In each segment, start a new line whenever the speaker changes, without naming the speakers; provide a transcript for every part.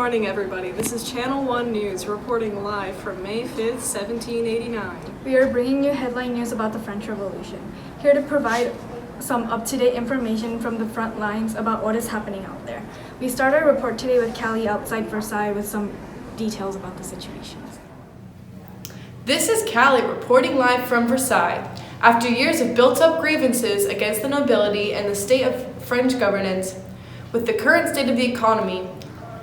morning, everybody. This is Channel 1 News reporting live from May 5th, 1789.
We are bringing you headline news about the French Revolution. Here to provide some up-to-date information from the front lines about what is happening out there. We start our report today with Callie outside Versailles with some details about the situation.
This is Callie reporting live from Versailles. After years of built-up grievances against the nobility and the state of French governance, with the current state of the economy,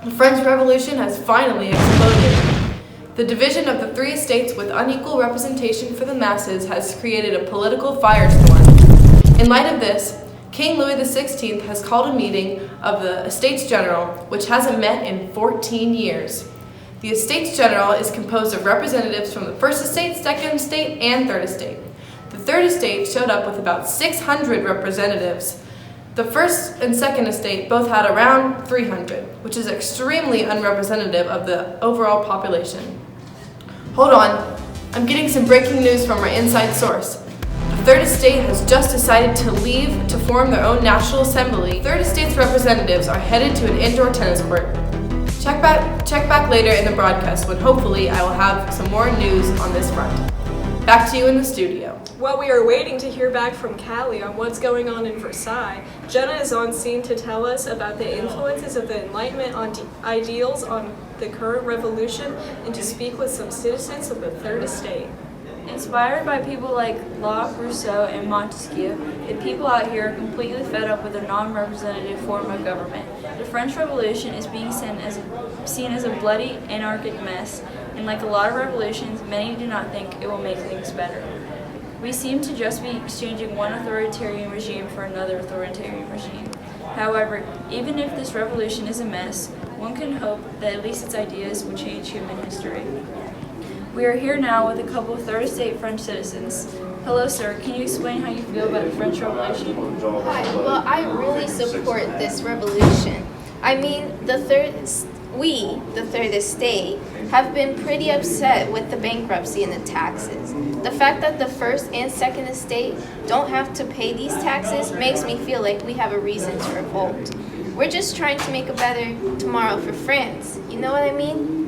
the French Revolution has finally exploded. The division of the three estates with unequal representation for the masses has created a political firestorm. In light of this, King Louis XVI has called a meeting of the Estates General, which hasn't met in 14 years. The Estates General is composed of representatives from the First Estate, Second Estate, and Third Estate. The Third Estate showed up with about 600 representatives. The First and Second Estate both had around 300, which is extremely unrepresentative of the overall population. Hold on, I'm getting some breaking news from our inside source. The Third Estate has just decided to leave to form their own National Assembly. Third Estate's representatives are headed to an indoor tennis court. Check back later in the broadcast when hopefully I will have some more news on this front. Back to you in the studio.
While we are waiting to hear back from Callie on what's going on in Versailles, Jenna is on scene to tell us about the influences of the Enlightenment ideals on the current revolution and to speak with some citizens of the Third Estate.
Inspired by people like Locke, Rousseau, and Montesquieu, the people out here are completely fed up with a non-representative form of government. The French Revolution is being seen as a bloody, anarchic mess, and like a lot of revolutions, many do not think it will make things better. We seem to just be exchanging one authoritarian regime for another authoritarian regime. However, even if this revolution is a mess, one can hope that at least its ideas will change human history. We are here now with a couple of Third Estate French citizens. Hello, sir. Can you explain how you feel about the French Revolution?
Hi. Well, I really support this revolution. I mean, the Third Estate, have been pretty upset with the bankruptcy and the taxes. The fact that the First and Second Estate don't have to pay these taxes makes me feel like we have a reason to revolt. We're just trying to make a better tomorrow for France. You know what I mean?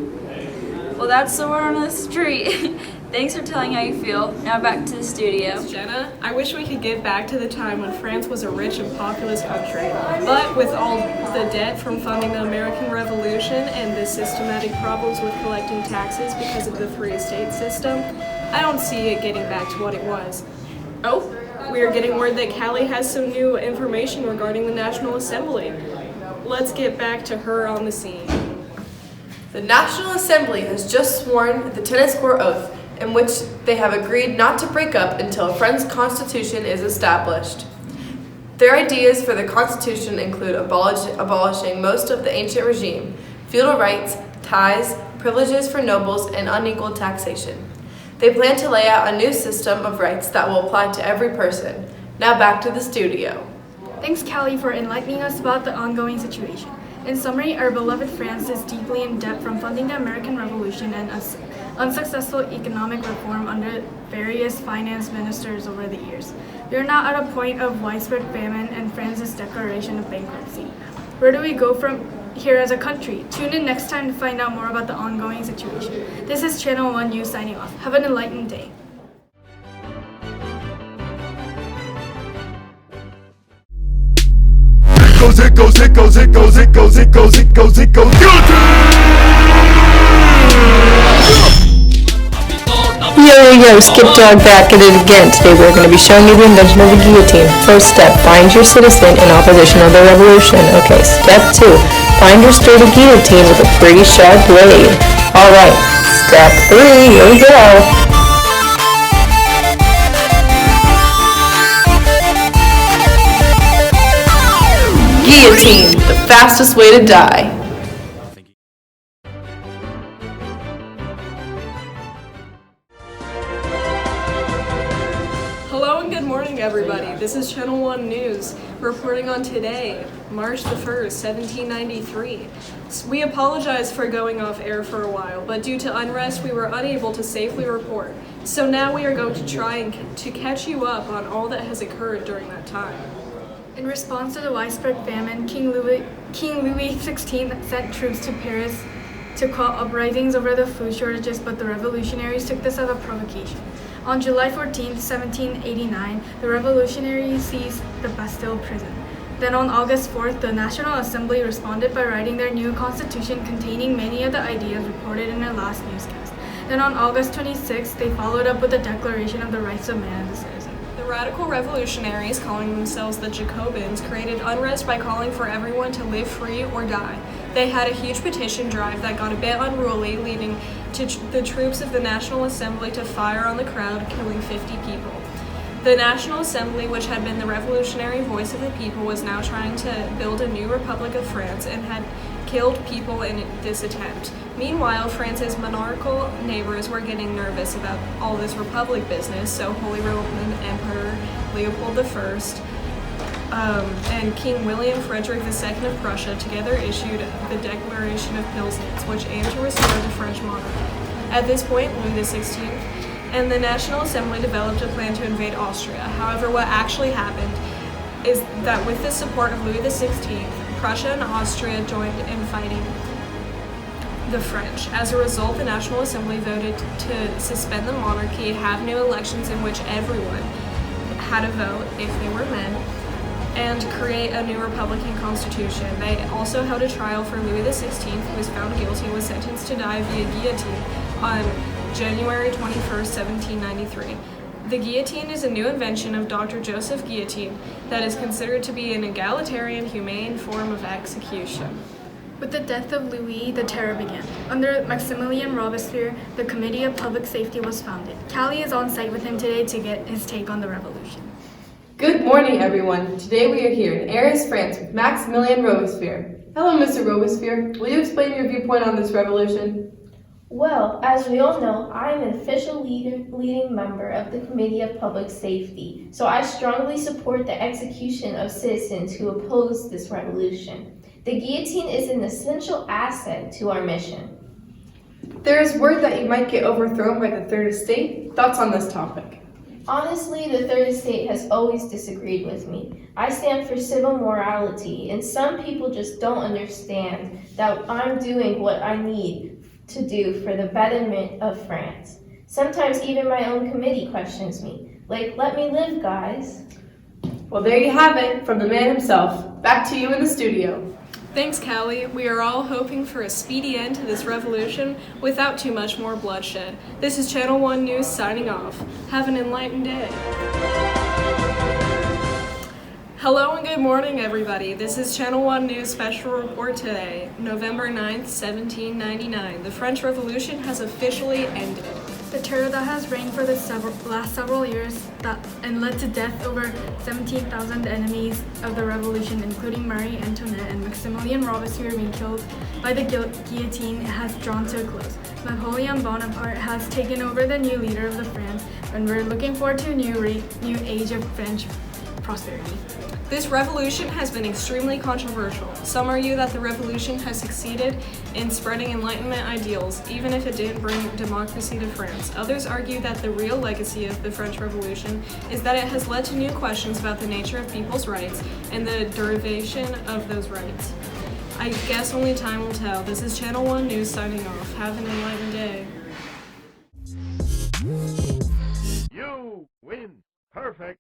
Well, that's the word on the street. Thanks for telling how you feel. Now back to the studio.
Jenna, I wish we could get back to the time when France was a rich and populous country. But with all the debt from funding the American Revolution and the systematic problems with collecting taxes because of the three estate system, I don't see it getting back to what it was. Oh, we are getting word that Callie has some new information regarding the National Assembly. Let's get back to her on the scene.
The National Assembly has just sworn the tennis court oath, in which they have agreed not to break up until a French constitution is established. Their ideas for the constitution include abolishing most of the ancient regime, feudal rights, tithes, privileges for nobles, and unequal taxation. They plan to lay out a new system of rights that will apply to every person. Now back to the studio.
Thanks, Callie, for enlightening us about the ongoing situation. In summary, our beloved France is deeply in debt from funding the American Revolution and unsuccessful economic reform under various finance ministers over the years. We are now at a point of widespread famine and France's declaration of bankruptcy. Where do we go from here as a country? Tune in next time to find out more about the ongoing situation. This is Channel 1 News signing off. Have an enlightened day.
It goes, Yo, Skip Dog back at it again. Today we're going to be showing you the invention of the guillotine. First step, find your citizen in opposition of the revolution. Okay, step 2, find your sturdy guillotine with a pretty sharp blade. Alright, step 3, here we go.
Guillotine, the fastest way to die.
Hello and good morning, everybody. This is Channel 1 News reporting on today, March the 1st, 1793. We apologize for going off air for a while, but due to unrest, we were unable to safely report. So now we are going to try to catch you up on all that has occurred during that time.
In response to the widespread famine, King Louis XVI sent troops to Paris to quell uprisings over the food shortages, but the revolutionaries took this as a provocation. On July 14, 1789, the revolutionaries seized the Bastille prison. Then on August 4th, the National Assembly responded by writing their new constitution containing many of the ideas reported in their last newscast. Then on August 26th, they followed up with the Declaration of the Rights of Man and the Citizen.
The radical revolutionaries, calling themselves the Jacobins, created unrest by calling for everyone to live free or die. They had a huge petition drive that got a bit unruly, leading to the troops of the National Assembly to fire on the crowd, killing 50 people. The National Assembly, which had been the revolutionary voice of the people, was now trying to build a new Republic of France and had killed people in this attempt. Meanwhile, France's monarchical neighbors were getting nervous about all this republic business, so Holy Roman Emperor Leopold I and King William Frederick II of Prussia together issued the Declaration of Pillsnitz, which aimed to restore the French monarchy. At this point, Louis XVI and the National Assembly developed a plan to invade Austria. However, what actually happened is that with the support of Louis XVI, Prussia and Austria joined in fighting the French. As a result, the National Assembly voted to suspend the monarchy, have new elections in which everyone had a vote if they were men, and create a new Republican constitution. They also held a trial for Louis XVI, who was found guilty and was sentenced to die via guillotine on January 21st, 1793. The guillotine is a new invention of Dr. Joseph Guillotine that is considered to be an egalitarian, humane form of execution.
With the death of Louis, the terror began. Under Maximilien Robespierre, the Committee of Public Safety was founded. Callie is on site with him today to get his take on the revolution.
Good morning, everyone. Today we are here in Arras, France with Maximilien Robespierre. Hello, Mr. Robespierre. Will you explain your viewpoint on this revolution?
Well, as we all know, I am an official leading member of the Committee of Public Safety, so I strongly support the execution of citizens who oppose this revolution. The guillotine is an essential asset to our mission.
There is word that you might get overthrown by the Third Estate. Thoughts on this topic?
Honestly, the Third Estate has always disagreed with me. I stand for civil morality, and some people just don't understand that I'm doing what I need to do for the betterment of France. Sometimes even my own committee questions me. Like, let me live, guys.
Well, there you have it, from the man himself. Back to you in the studio.
Thanks, Callie. We are all hoping for a speedy end to this revolution without too much more bloodshed. This is Channel 1 News signing off. Have an enlightened day. Hello and good morning, everybody. This is Channel 1 News special report today, November 9th, 1799. The French Revolution has officially ended.
The terror that has reigned for the last several years and led to death over 17,000 enemies of the revolution, including Marie Antoinette and Maximilien Robespierre being killed by the guillotine, has drawn to a close. Napoleon Bonaparte has taken over the new leader of the France, and we're looking forward to a new age of French prosperity.
This revolution has been extremely controversial. Some argue that the revolution has succeeded in spreading Enlightenment ideals, even if it didn't bring democracy to France. Others argue that the real legacy of the French Revolution is that it has led to new questions about the nature of people's rights and the derivation of those rights. I guess only time will tell. This is Channel 1 News signing off. Have an enlightened day.
You win. Perfect.